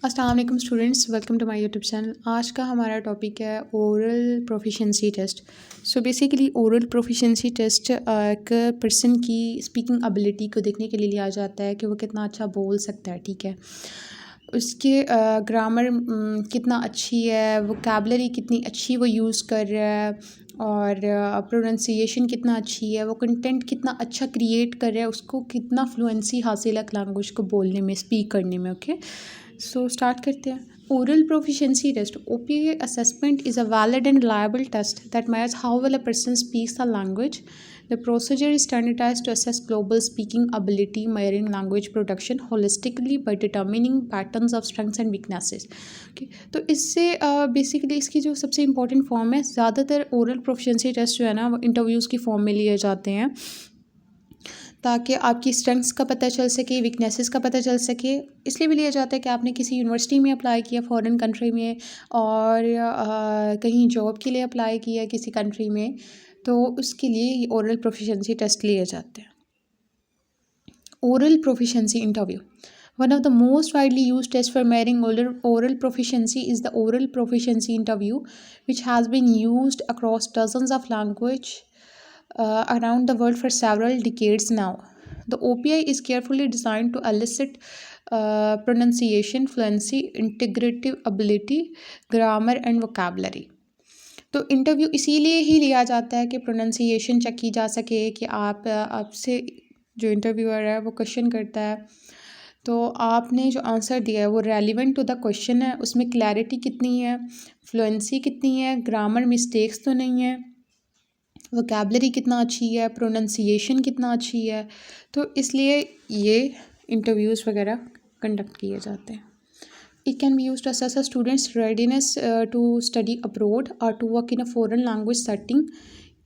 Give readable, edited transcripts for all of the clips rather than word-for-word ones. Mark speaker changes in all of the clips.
Speaker 1: अस्सलाम वालेकुम students, welcome to my YouTube channel. आज का हमारा टॉपिक है oral proficiency test. So basically oral proficiency test एक पर्सन की स्पीकिंग एबिलिटी को देखने के लिए लिया जाता है कि वो कितना अच्छा बोल सकता है। ठीक है, उसके ग्रामर कितना अच्छी है, वोकैबलरी कितनी अच्छी वो यूज़ कर रहा है, और प्रोनंसिएशन कितना अच्छी है, वो कंटेंट कितना अच्छा क्रिएट कर रहा है, उसको कितना फ्लुएंसी हासिल है लैंग्वेज को बोलने में, स्पीक करने में। ओके, सो स्टार्ट करते हैं। Oral proficiency test OPA assessment is a valid and reliable test that measures how well a person speaks the language. The procedure is standardized to assess global speaking ability, measuring language production holistically by determining patterns of strengths and weaknesses. Okay, तो इससे basically इसकी जो सबसे important form है, ज़्यादातर oral proficiency test जो है ना वो इंटरव्यूज़ की फॉर्म में लिए जाते हैं ताकि आपकी स्ट्रेंथ्स का पता चल सके, वीकनेसेस का पता चल सके। इसलिए भी लिया जाता है कि आपने किसी यूनिवर्सिटी में अप्लाई किया फ़ॉरेन कंट्री में, और कहीं जॉब के लिए अप्लाई किया किसी कंट्री में, तो उसके लिए ये ओरल प्रोफिशिएंसी टेस्ट लिए जाते हैं। Oral proficiency interview, one of the most widely used tests for measuring oral proficiency is the oral proficiency interview, which has been used across dozens of language around the world for several decades now. The OPI is carefully designed to elicit pronunciation, fluency, integrative ability, grammar, and vocabulary. तो interview इसीलिए ही लिया जाता है कि pronunciation check की जा सके, कि आपसे जो इंटरव्यूअर है वो क्वेश्चन करता है तो आपने जो आंसर दिया है वो रेलिवेंट टू द क्वेश्चन है, उसमें क्लैरिटी कितनी है, फ्लुएंसी कितनी है, ग्रामर मिस्टेक्स तो नहीं है, वोकैबलरी कितना अच्छी है, प्रोनंसिएशन कितना अच्छी है। तो इसलिए ये इंटरव्यूज़ वगैरह कंडक्ट किए जाते हैं। It can be used to assess a student's readiness to study abroad or to work in a foreign language setting.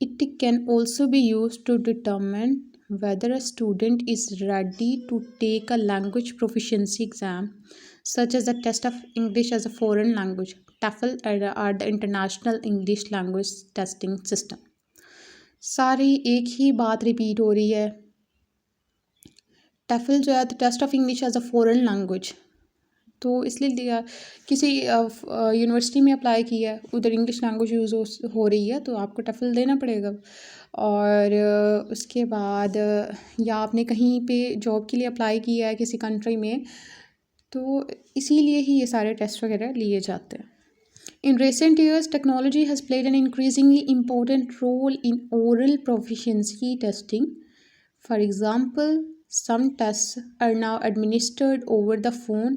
Speaker 1: It can also be used to determine whether a student is ready to take a language proficiency exam, such as the test of English as a foreign language, TOEFL, or the International English Language Testing System. सारी एक ही बात repeat हो रही है। TOEFL जो है, test of English as a foreign language, तो इसलिए दिया किसी यूनिवर्सिटी में अप्लाई किया है, उधर इंग्लिश लैंग्वेज यूज़ हो रही है, तो आपको टफल देना पड़ेगा। और उसके बाद या आपने कहीं पे जॉब के लिए अप्लाई किया है किसी कंट्री में, तो इसीलिए ही ये सारे टेस्ट वगैरह लिए जाते हैं। In recent years, technology has played an increasingly important role in oral proficiency testing. For example, some tests are now administered over the phone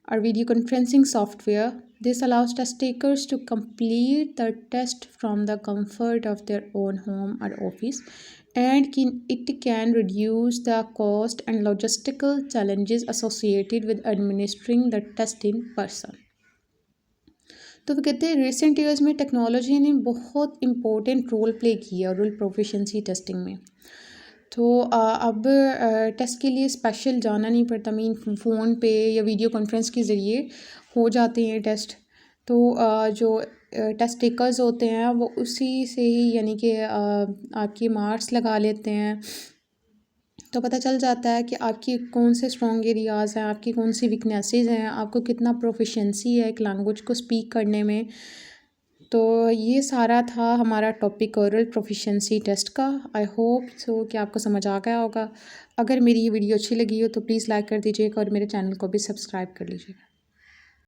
Speaker 1: or video conferencing software. This allows test takers to complete the test from the comfort of their own home or office, and it can reduce the cost and logistical challenges associated with administering the test in person. तो वो कहते हैं recent years में technology ने बहुत important role play किया oral proficiency testing में। तो अब टेस्ट के लिए स्पेशल जाना नहीं पड़ता, मीन फ़ोन पे या वीडियो कॉन्फ्रेंस के ज़रिए हो जाते हैं टेस्ट। तो जो टेस्ट टेकर्स होते हैं वो उसी से ही यानी कि आपके मार्क्स लगा लेते हैं, तो पता चल जाता है कि आपकी कौन से स्ट्रॉन्ग एरियाज़ हैं, आपकी कौन सी वीकनेसेस हैं, आपको कितना प्रोफिशिएंसी है एक लैंग्वेज को स्पीक करने में। तो ये सारा था हमारा टॉपिक ओरल प्रोफिशिएंसी टेस्ट का। आई होप सो कि आपको समझ आ गया होगा। अगर मेरी ये वीडियो अच्छी लगी हो तो प्लीज़ लाइक कर दीजिएगा और मेरे चैनल को भी सब्सक्राइब कर लीजिएगा।